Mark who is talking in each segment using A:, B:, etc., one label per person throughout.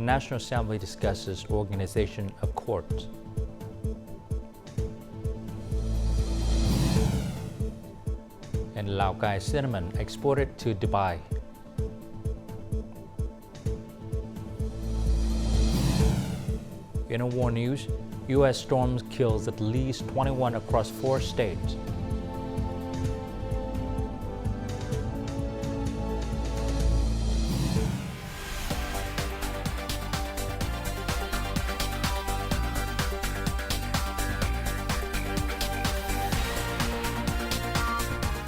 A: National Assembly discusses organization of courts. And Lào Cai cinnamon exported to Dubai. In a war news, U.S. storms kills at least 21 across 4 states.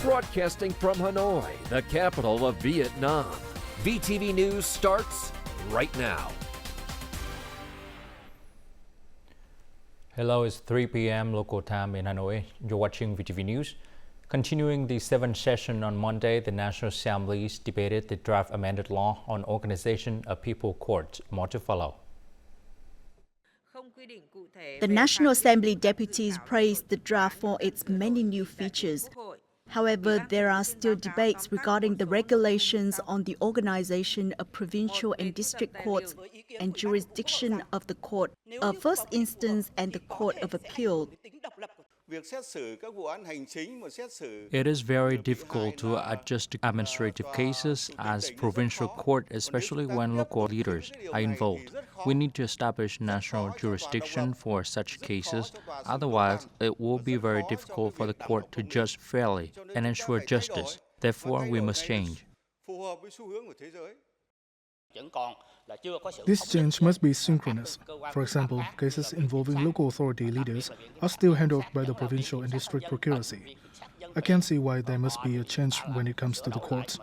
B: Broadcasting from Hanoi, the capital of Vietnam. VTV News starts right now.
A: Hello, it's 3 p.m. local time in Hanoi. You're watching VTV News. Continuing the 7th session on Monday, the National Assembly debated the draft amended law on organization of people courts. More to follow.
C: The National Assembly deputies praised the draft for its many new features. However, there are still debates regarding the regulations on the organization of provincial and district courts and jurisdiction of the court of first instance and the court of appeal.
A: It is very difficult to adjust administrative cases as provincial court, especially when local leaders are involved. We need to establish national jurisdiction for such cases. Otherwise, it will be very difficult for the court to judge fairly and ensure justice. Therefore, we must change.
D: This change must be synchronous. For example, cases involving local authority leaders are still handled by the provincial and district procuracy. I can't see why there must be a change when it comes to the courts.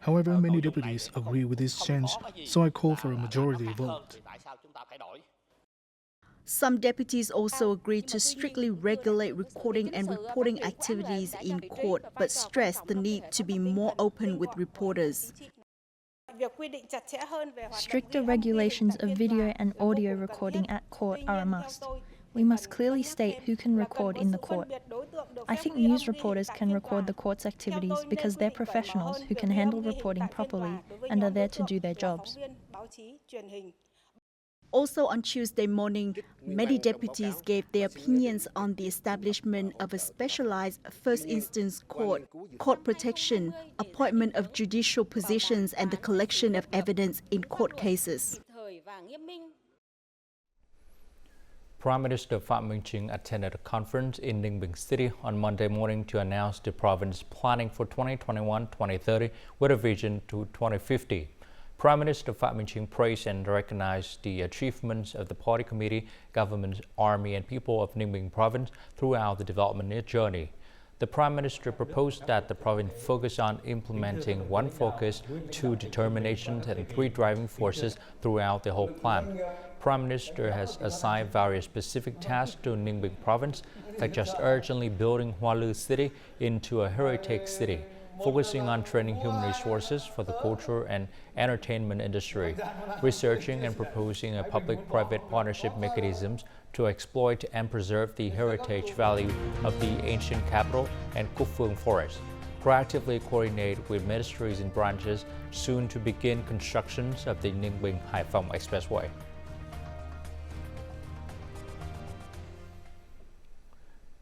D: However, many deputies agree with this change, so I call for a majority vote.
C: Some deputies also agreed to strictly regulate recording and reporting activities in court, but stressed the need to be more open with reporters.
E: Stricter regulations of video and audio recording at court are a must. We must clearly state who can record in the court. I think news reporters can record the court's activities because they're professionals who can handle reporting properly and are there to do their jobs.
C: Also on Tuesday morning, many deputies gave their opinions on the establishment of a specialized first instance court, court protection, appointment of judicial positions, and the collection of evidence in court cases.
A: Prime Minister Phạm Minh Chính attended a conference in Ninh Bình City on Monday morning to announce the province planning for 2021-2030 with a vision to 2050. Prime Minister Phạm Minh Chính praised and recognized the achievements of the party committee, government, army and people of Ninh Bình province throughout the development journey. The Prime Minister proposed that the province focus on implementing one focus, 2 determinations and 3 driving forces throughout the whole plan. Prime Minister has assigned various specific tasks to Ninh Bình province, such as urgently building Hoa Lư city into a heritage city, focusing on training human resources for the culture and entertainment industry, researching and proposing a public-private partnership mechanisms to exploit and preserve the heritage value of the ancient capital and Cúc Phương forest, proactively coordinate with ministries and branches soon to begin constructions of the Ninh Bình-Hải Phòng Expressway.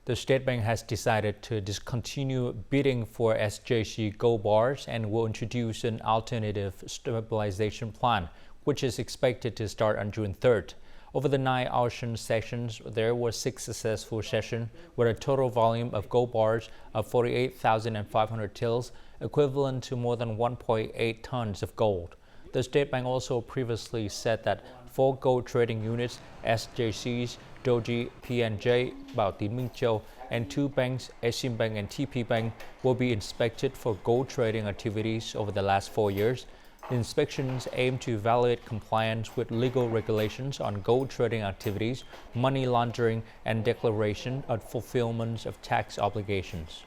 A: The State Bank has decided to discontinue bidding for SJC gold bars and will introduce an alternative stabilization plan, which is expected to start on June 3rd. Over the 9 auction sessions, there were 6 successful sessions with a total volume of gold bars of 48,500 tills, equivalent to more than 1.8 tons of gold. The State Bank also previously said that 4 gold trading units, SJCs, Doji, PNJ, Bảo Tín Minh Châu, and 2 banks, Exim Bank and TP Bank, will be inspected for gold trading activities over the last 4 years. The inspections aim to evaluate compliance with legal regulations on gold trading activities, money laundering, and declaration of fulfillment of tax obligations.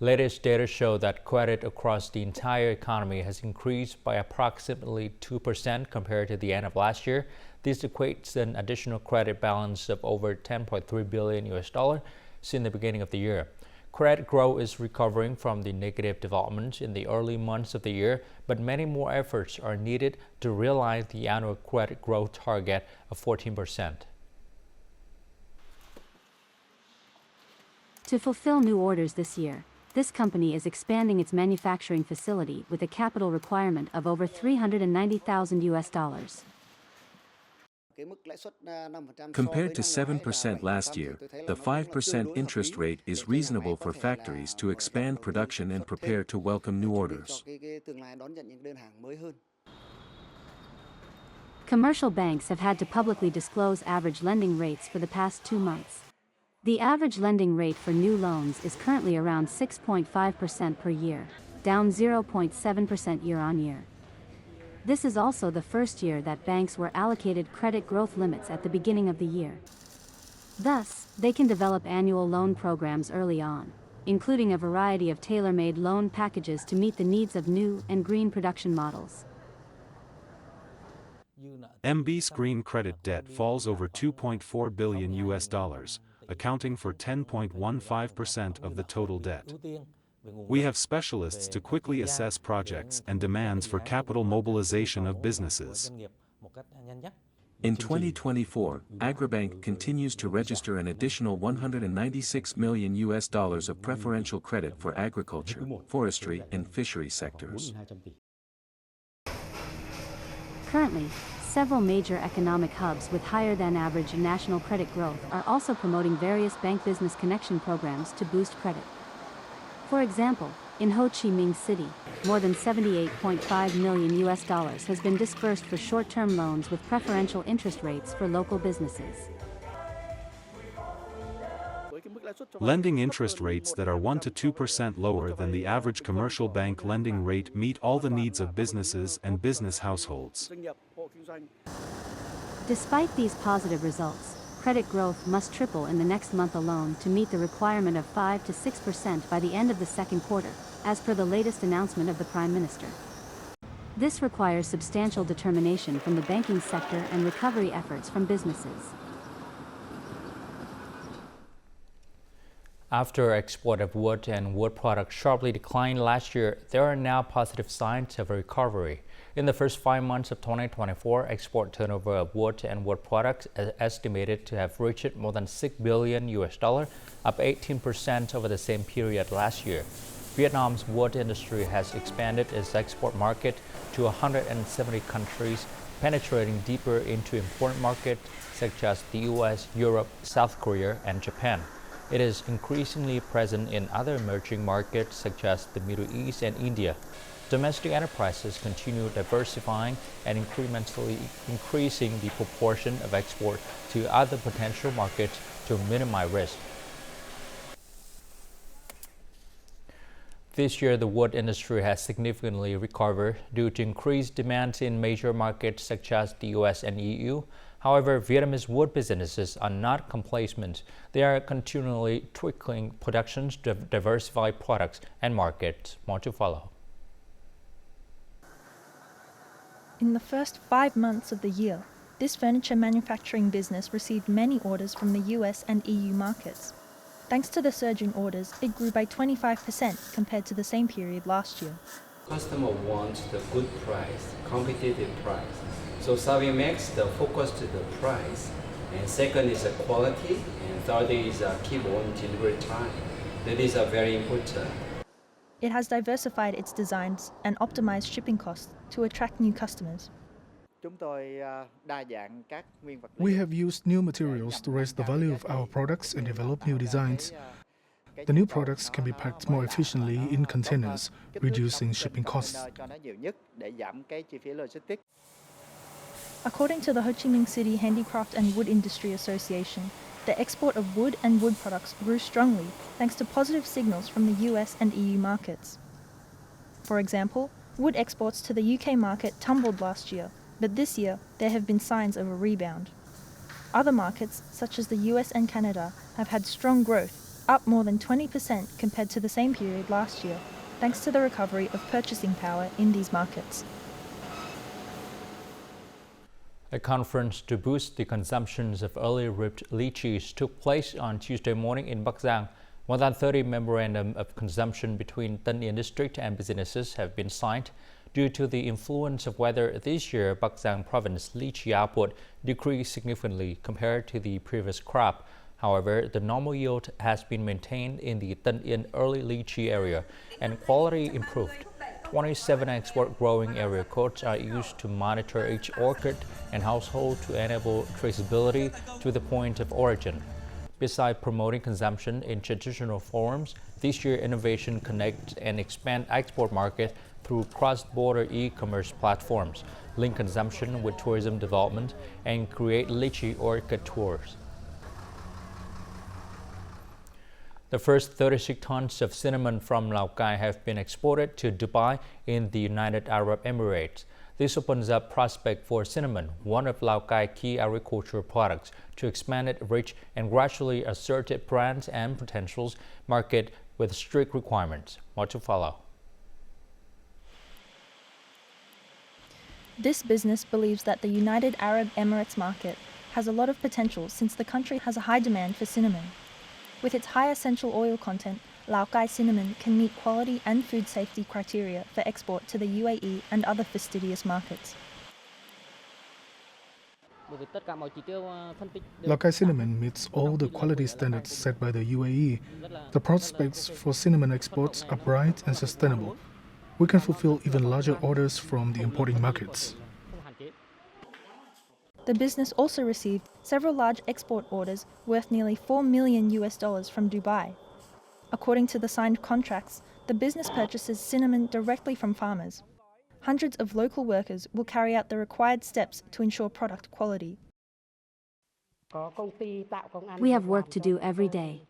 A: Latest data show that credit across the entire economy has increased by approximately 2% compared to the end of last year. This equates to an additional credit balance of over $10.3 billion since the beginning of the year. Credit growth is recovering from the negative developments in the early months of the year, but many more efforts are needed to realize the annual credit growth target of 14%.
F: To fulfill new orders this year, this company is expanding its manufacturing facility with a capital requirement of over $390,000.
G: Compared to 7% last year, the 5% interest rate is reasonable for factories to expand production and prepare to welcome new orders.
F: Commercial banks have had to publicly disclose average lending rates for the past 2 months. The average lending rate for new loans is currently around 6.5% per year, down 0.7% year-on-year. This is also the first year that banks were allocated credit growth limits at the beginning of the year. Thus, they can develop annual loan programs early on, including a variety of tailor-made loan packages to meet the needs of new and green production models.
H: MB's green credit debt falls over $2.4 billion, accounting for 10.15% of the total debt. We have specialists to quickly assess projects and demands for capital mobilization of businesses.
G: In 2024, Agribank continues to register an additional $196 million of preferential credit for agriculture, forestry, and fishery sectors.
F: Currently, several major economic hubs with higher than average national credit growth are also promoting various bank business connection programs to boost credit. For example, in Ho Chi Minh City, more than $78.5 million has been disbursed for short-term loans with preferential interest rates for local businesses.
H: Lending interest rates that are 1 to 2% lower than the average commercial bank lending rate meet all the needs of businesses and business households.
F: Despite these positive results, credit growth must triple in the next month alone to meet the requirement of 5 to 6% by the end of the second quarter, as per the latest announcement of the Prime Minister. This requires substantial determination from the banking sector and recovery efforts from businesses.
A: After export of wood and wood products sharply declined last year, there are now positive signs of a recovery. In the first 5 months of 2024, export turnover of wood and wood products is estimated to have reached more than $6 billion, up 18% over the same period last year. Vietnam's wood industry has expanded its export market to 170 countries, penetrating deeper into important markets such as the US, Europe, South Korea, and Japan. It is increasingly present in other emerging markets such as the Middle East and India. Domestic enterprises continue diversifying and incrementally increasing the proportion of export to other potential markets to minimize risk. This year, the wood industry has significantly recovered due to increased demand in major markets such as the US and EU. However, Vietnamese wood businesses are not complacent. They are continually tweaking productions to diversify products and markets. More to follow.
E: In the first 5 months of the year, this furniture manufacturing business received many orders from the US and EU markets. Thanks to the surge in orders, it grew by 25% compared to the same period last year.
I: Customer wants the good price, competitive price. So Savvy makes the focus to the price, and second is the quality, and third is keep on delivery time. That is very important.
E: It has diversified its designs and optimized shipping costs to attract new customers.
D: We have used new materials to raise the value of our products and develop new designs. The new products can be packed more efficiently in containers, reducing shipping costs.
E: According to the Ho Chi Minh City Handicraft and Wood Industry Association, the export of wood and wood products grew strongly thanks to positive signals from the US and EU markets. For example, wood exports to the UK market tumbled last year, but this year there have been signs of a rebound. Other markets, such as the US and Canada, have had strong growth, up more than 20% compared to the same period last year, thanks to the recovery of purchasing power in these markets.
A: A conference to boost the consumption of early ripe lychees took place on Tuesday morning in Bắc Giang. More than 30 memorandum of consumption between Tân Yên district and businesses have been signed. Due to the influence of weather this year, Bắc Giang province lychee output decreased significantly compared to the previous crop. However, the normal yield has been maintained in the Tân Yên early lychee area and quality improved. 27 export growing area codes are used to monitor each orchard and household to enable traceability to the point of origin. Besides promoting consumption in traditional forms, this year innovation connects and expand export market through cross-border e-commerce platforms, link consumption with tourism development, and create lychee orchid tours. The first 36 tons of cinnamon from Lào Cai have been exported to Dubai in the United Arab Emirates. This opens up prospect for cinnamon, one of Lào Cai key agricultural products, to expand its reach and gradually assert its brands and potentials market with strict requirements. More to follow.
E: This business believes that the United Arab Emirates market has a lot of potential since the country has a high demand for cinnamon. With its high essential oil content, Lào Cai cinnamon can meet quality and food safety criteria for export to the UAE and other fastidious markets.
D: Lào Cai cinnamon meets all the quality standards set by the UAE. The prospects for cinnamon exports are bright and sustainable. We can fulfill even larger orders from the importing markets.
E: The business also received several large export orders worth nearly $4 million from Dubai. According to the signed contracts, the business purchases cinnamon directly from farmers. Hundreds of local workers will carry out the required steps to ensure product quality.
F: We have work to do every day.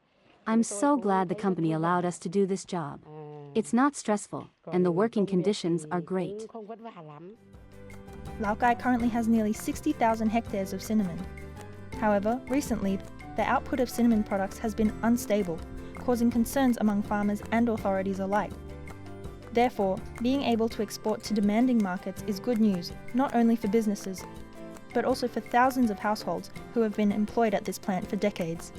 F: I'm so glad the company allowed us to do this job. It's not stressful, and the working conditions are great.
E: Lào Cai currently has nearly 60,000 hectares of cinnamon. However, recently, the output of cinnamon products has been unstable, causing concerns among farmers and authorities alike. Therefore, being able to export to demanding markets is good news, not only for businesses, but also for thousands of households who have been employed at this plant for decades.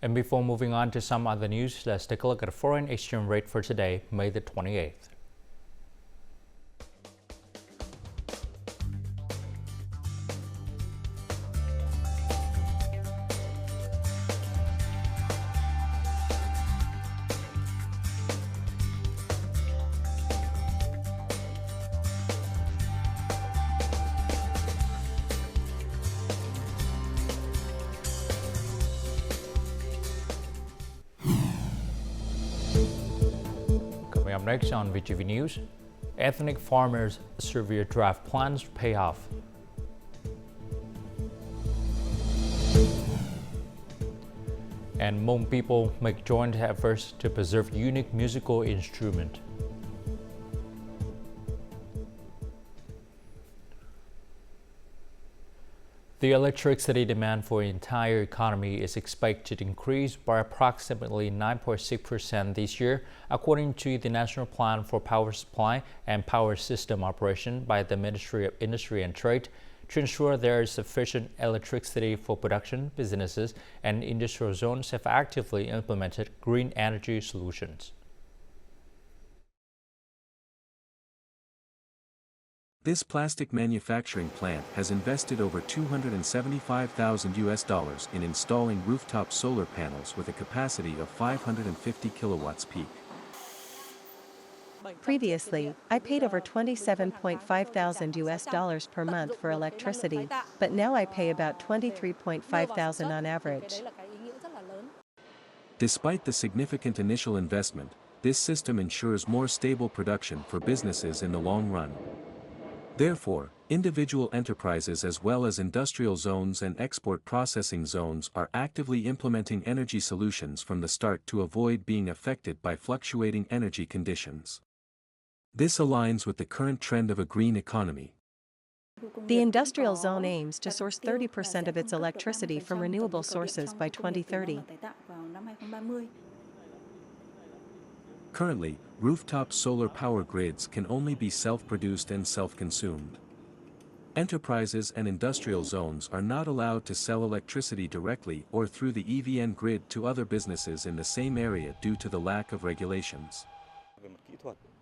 A: And before moving on to some other news, let's take a look at the foreign exchange rate for today, May the 28th. Coming up next on VTV News, ethnic farmers' severe drought plans pay off. And Hmong people make joint efforts to preserve unique musical instrument. The electricity demand for the entire economy is expected to increase by approximately 9.6% this year, according to the National Plan for Power Supply and Power System Operation by the Ministry of Industry and Trade. To ensure there is sufficient electricity for production, businesses and industrial zones have actively implemented green energy solutions.
G: This plastic manufacturing plant has invested over $275,000 in installing rooftop solar panels with a capacity of 550 kilowatts peak.
J: Previously, I paid over $27,500 per month for electricity, but now I pay about $23,500 on average.
G: Despite the significant initial investment, this system ensures more stable production for businesses in the long run. Therefore, individual enterprises as well as industrial zones and export processing zones are actively implementing energy solutions from the start to avoid being affected by fluctuating energy conditions. This aligns with the current trend of a green economy.
J: The industrial zone aims to source 30% of its electricity from renewable sources by 2030.
G: Enterprises and industrial zones are not allowed to sell electricity directly or through the EVN grid to other businesses in the same area due to the lack of regulations.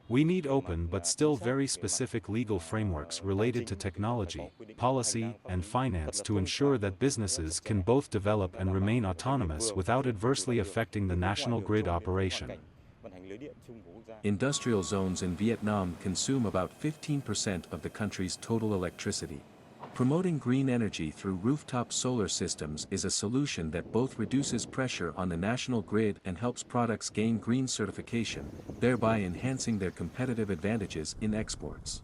H: We need open but still very specific legal frameworks related to technology, policy, and finance to ensure that businesses can both develop and remain autonomous without adversely affecting the national grid operation.
G: Industrial zones in Vietnam consume about 15% of the country's total electricity. Promoting green energy through rooftop solar systems is a solution that both reduces pressure on the national grid and helps products gain green certification, thereby enhancing their competitive advantages in exports.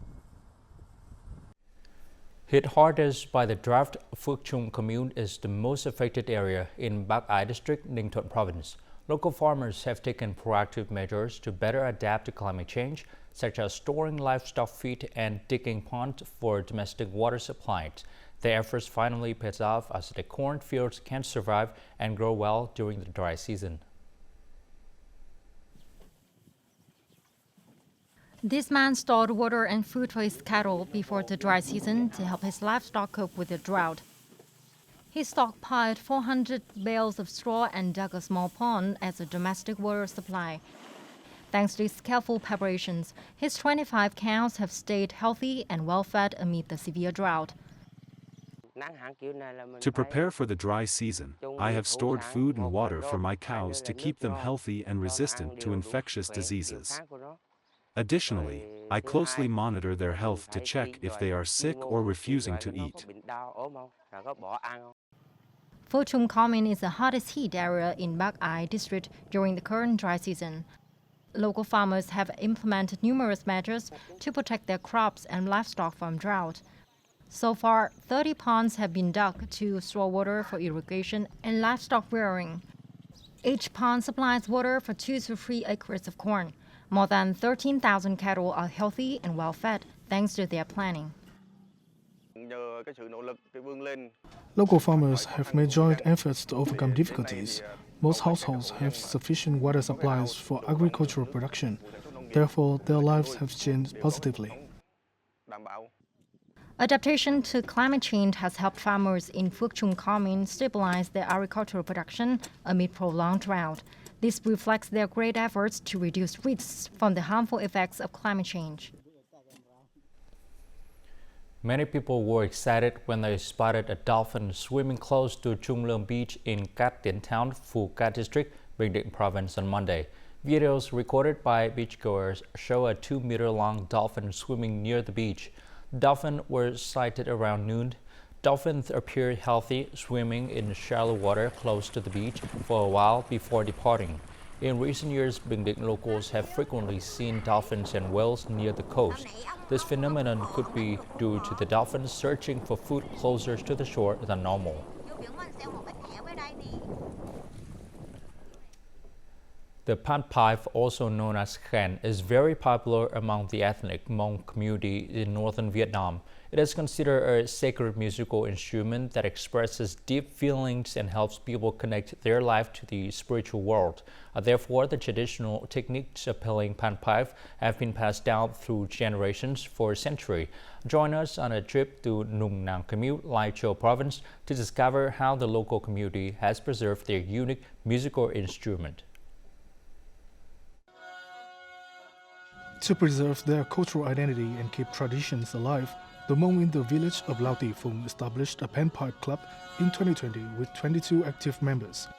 A: Hit hardest by the drought, Phuoc Trung commune is the most affected area in Bắc Ai district, Ninh Thuận province. Local farmers have taken proactive measures to better adapt to climate change, such as storing livestock feed and digging ponds for domestic water supply. The efforts finally pays off as the corn fields can survive and grow well during the dry season.
K: This man stored water and food for his cattle before the dry season to help his livestock cope with the drought. He stockpiled 400 bales of straw and dug a small pond as a domestic water supply. Thanks to his careful preparations, his 25 cows have stayed healthy and well-fed amid the severe drought.
H: To prepare for the dry season, I have stored food and water for my cows to keep them healthy and resistant to infectious diseases. Additionally, I closely monitor their health to check if they are sick or refusing to eat.
K: Phuoc Trung commune is the hardest hit area in Bắc Ai district during the current dry season. Local farmers have implemented numerous measures to protect their crops and livestock from drought. So far, 30 ponds have been dug to store water for irrigation and livestock rearing. Each pond supplies water for 2 to 3 acres of corn. More than 13,000 cattle are healthy and well-fed thanks to their planning.
D: Local farmers have made joint efforts to overcome difficulties. Most households have sufficient water supplies for agricultural production. Therefore, their lives have changed positively.
K: Adaptation to climate change has helped farmers in Phuoc Trung commune stabilize their agricultural production amid prolonged drought. This reflects their great efforts to reduce risks from the harmful effects of climate change.
A: Many people were excited when they spotted a dolphin swimming close to Trung Lương Beach in Cat Tien Town, Phu Cat District, Bình Định Province on Monday. Videos recorded by beachgoers show a 2-meter-long dolphin swimming near the beach. Dolphins were sighted around noon. Dolphins appeared healthy, swimming in shallow water close to the beach for a while before departing. In recent years, Bình Định locals have frequently seen dolphins and whales near the coast. This phenomenon could be due to the dolphins searching for food closer to the shore than normal. The panpipe, also known as khen, is very popular among the ethnic Hmong community in northern Vietnam. It is considered a sacred musical instrument that expresses deep feelings and helps people connect their life to the spiritual world. Therefore, the traditional techniques of playing panpipe have been passed down through generations for a century. Join us on a trip to Nung Nang Commune, Lai Châu Province, to discover how the local community has preserved their unique musical instrument.
D: To preserve their cultural identity and keep traditions alive, the Hmong in the village of Lao Ti Phung established a panpipe club in 2020 with 22 active members.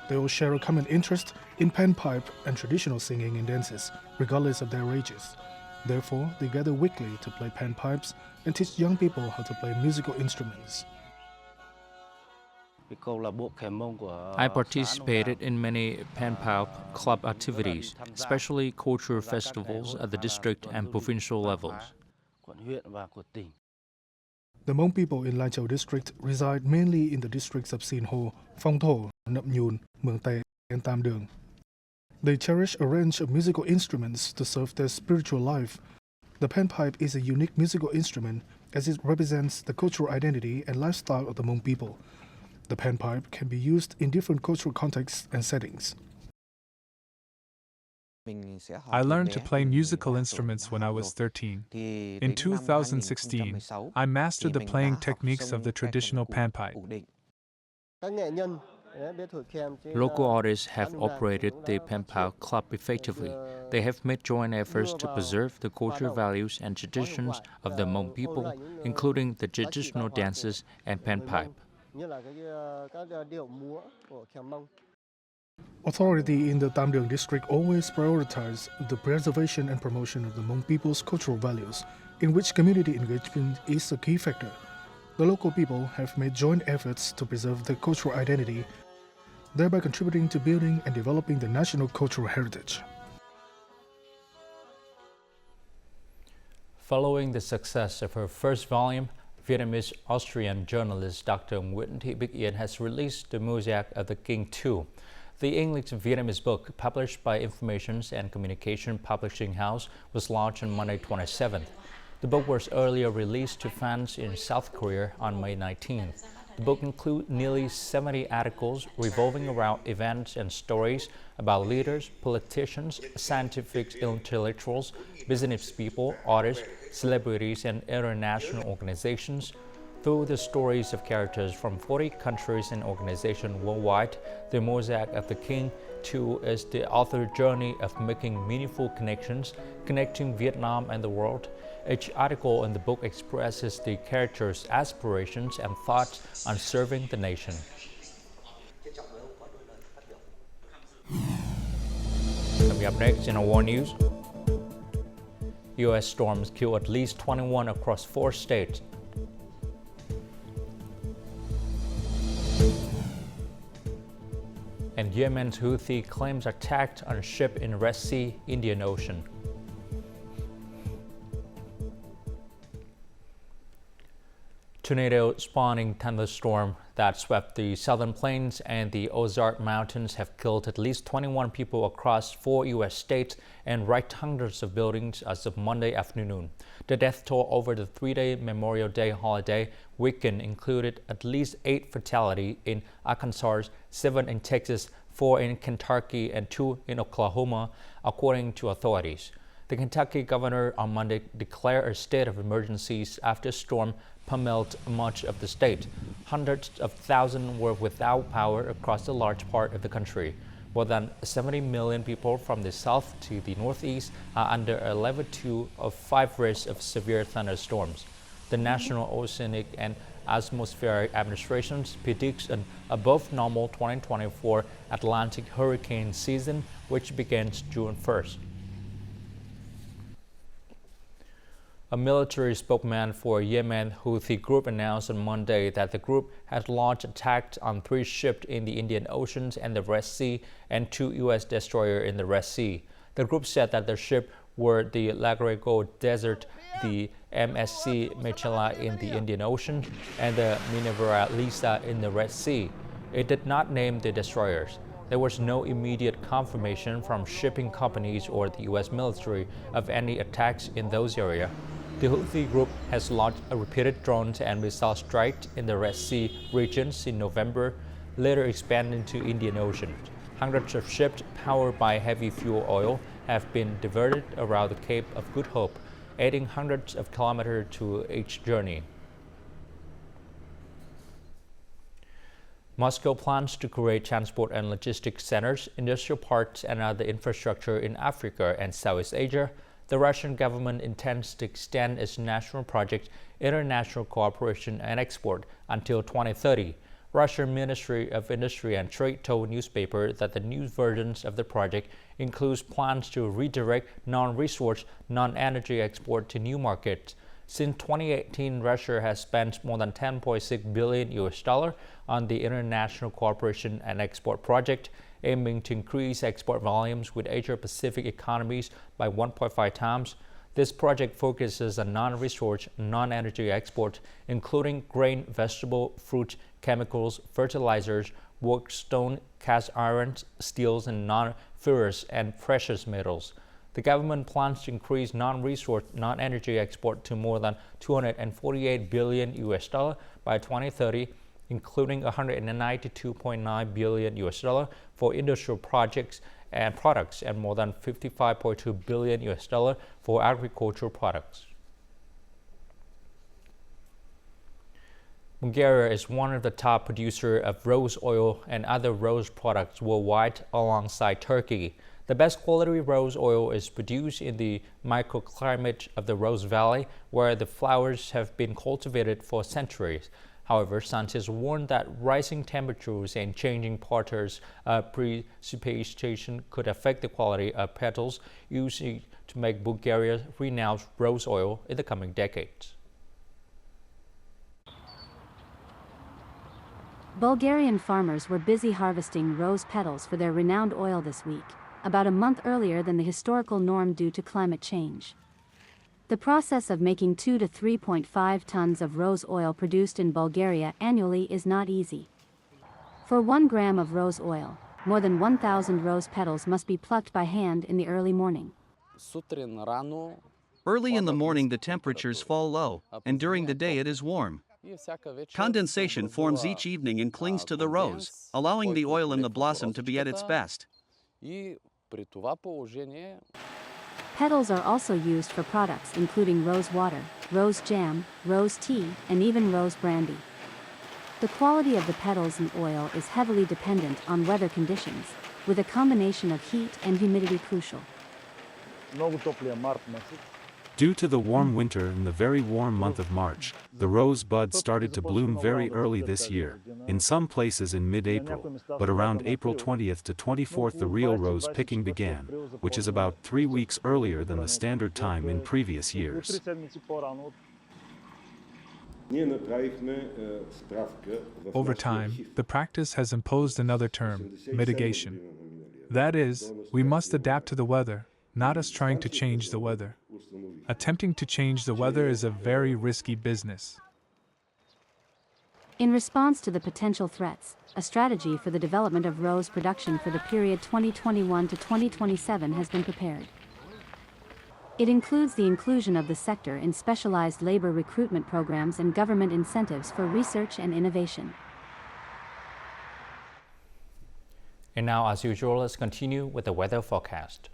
D: They all share a common interest in panpipe and traditional singing and dances, regardless of their ages. Therefore, they gather weekly to play panpipes and teach young people how to play musical instruments.
A: I participated in many panpipe club activities, especially cultural festivals at the district and provincial levels.
D: The Hmong people in Lai Châu district reside mainly in the districts of Sin Ho, Phong Tho, Nậm Nhun, Mường Tè, and Tam Đường. They cherish a range of musical instruments to serve their spiritual life. The panpipe is a unique musical instrument as it represents the cultural identity and lifestyle of the Hmong people. The panpipe can be used in different cultural contexts and settings.
L: I learned to play musical instruments when I was 13. In 2016, I mastered the playing techniques of the traditional panpipe.
A: Local artists have operated the Pen Pao Club effectively. They have made joint efforts to preserve the cultural values and traditions of the Hmong people, including the traditional dances and panpipe.
D: Authority in the Tam Luang district always prioritize the preservation and promotion of the Hmong people's cultural values, in which community engagement is a key factor. The local people have made joint efforts to preserve their cultural identity, thereby contributing to building and developing the national cultural heritage.
A: Following the success of her first volume, Vietnamese-Austrian journalist Dr. Nguyễn Thị Bích Yên has released The Mosaic of the King 2. The English-Vietnamese book, published by Information and Communication Publishing House, was launched on Monday 27th. The book was earlier released to fans in South Korea on May 19th. The book includes nearly 70 articles revolving around events and stories about leaders, politicians, scientific intellectuals, business people, artists, celebrities, and international organizations. Through the stories of characters from 40 countries and organizations worldwide, The Mosaic of the King 2 is the author's journey of making meaningful connections, connecting Vietnam and the world. Each article in the book expresses the character's aspirations and thoughts on serving the nation. Coming up next in our world news, U.S. storms kill at least 21 across 4 states. And Yemen's Houthi claims attacked on a ship in Red Sea, Indian Ocean. Tornado-spawning thunderstorm that swept the southern plains and the Ozark Mountains have killed at least 21 people across 4 U.S. states and wrecked hundreds of buildings as of Monday afternoon. The death toll over the 3-day Memorial Day holiday weekend included at least 8 fatalities in Arkansas, 7 in Texas, 4 in Kentucky, and 2 in Oklahoma, according to authorities. The Kentucky governor on Monday declared a state of emergency after a storm pummeled much of the state. Hundreds of thousands were without power across a large part of the country. More than 70 million people from the south to the northeast are under a level 2 of 5 risk of severe thunderstorms. The National Oceanic and Atmospheric Administration predicts an above-normal 2024 Atlantic hurricane season, which begins June 1st. A military spokesman for Yemen Houthi group announced on Monday that the group had launched attacks on 3 ships in the Indian Ocean and the Red Sea and 2 U.S. destroyers in the Red Sea. The group said that the ships were the Lagrego Desert, the MSC Mechela in the Indian Ocean, and the Minerva Lisa in the Red Sea. It did not name the destroyers. There was no immediate confirmation from shipping companies or the U.S. military of any attacks in those areas. The Houthi group has launched repeated drone and missile strikes in the Red Sea regions in November, later expanding to Indian Ocean. Hundreds of ships powered by heavy fuel oil have been diverted around the Cape of Good Hope, adding hundreds of kilometers to each journey. Moscow plans to create transport and logistics centers, industrial parks, and other infrastructure in Africa and Southeast Asia. The Russian government intends to extend its national project, International Cooperation and Export, until 2030. Russian Ministry of Industry and Trade told newspapers that the new versions of the project includes plans to redirect non-resource, non-energy export to new markets. Since 2018, Russia has spent more than $10.6 billion on the International Cooperation and Export project, aiming to increase export volumes with Asia-Pacific economies by 1.5 times. This project focuses on non-resource, non-energy export, including grain, vegetable, fruit, chemicals, fertilizers, work stone, cast iron, steels, and non-ferrous and precious metals. The government plans to increase non-resource, non-energy export to more than $248 billion by 2030, including $192.9 billion for industrial projects and products and more than $55.2 billion for agricultural products. Bulgaria is one of the top producers of rose oil and other rose products worldwide alongside Turkey. The best quality rose oil is produced in the microclimate of the Rose Valley, where the flowers have been cultivated for centuries. However, scientists warn that rising temperatures and changing patterns of precipitation could affect the quality of petals used to make Bulgaria's renowned rose oil in the coming decades.
F: Bulgarian farmers were busy harvesting rose petals for their renowned oil this week, about a month earlier than the historical norm due to climate change. The process of making 2 to 3.5 tons of rose oil produced in Bulgaria annually is not easy. For 1 gram of rose oil, more than 1,000 rose petals must be plucked by hand in the early morning.
M: Early in the morning the temperatures fall low, and during the day it is warm. Condensation forms each evening and clings to the rose, allowing the oil in the blossom to be at its best.
F: Petals are also used for products including rose water, rose jam, rose tea, and even rose brandy. The quality of the petals and oil is heavily dependent on weather conditions, with a combination of heat and humidity crucial.
H: Due to the warm winter and the very warm month of March, the rose bud started to bloom very early this year, in some places in mid-April, but around April 20th to 24th the real rose picking began, which is about 3 weeks earlier than the standard time in previous years.
L: Over time, the practice has imposed another term, mitigation. That is, we must adapt to the weather, not us trying to change the weather. Attempting to change the weather is a very risky business.
F: In response to the potential threats, a strategy for the development of rose production for the period 2021 to 2027 has been prepared. It includes the inclusion of the sector in specialized labor recruitment programs and government incentives for research and innovation.
A: And now, as usual, let's continue with the weather forecast.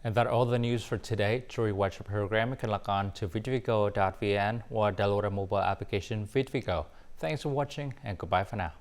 A: And that's all the news for today. To rewatch the program, you can log on to VTVgo.vn or download our mobile application VTVgo. Thanks for watching and goodbye for now.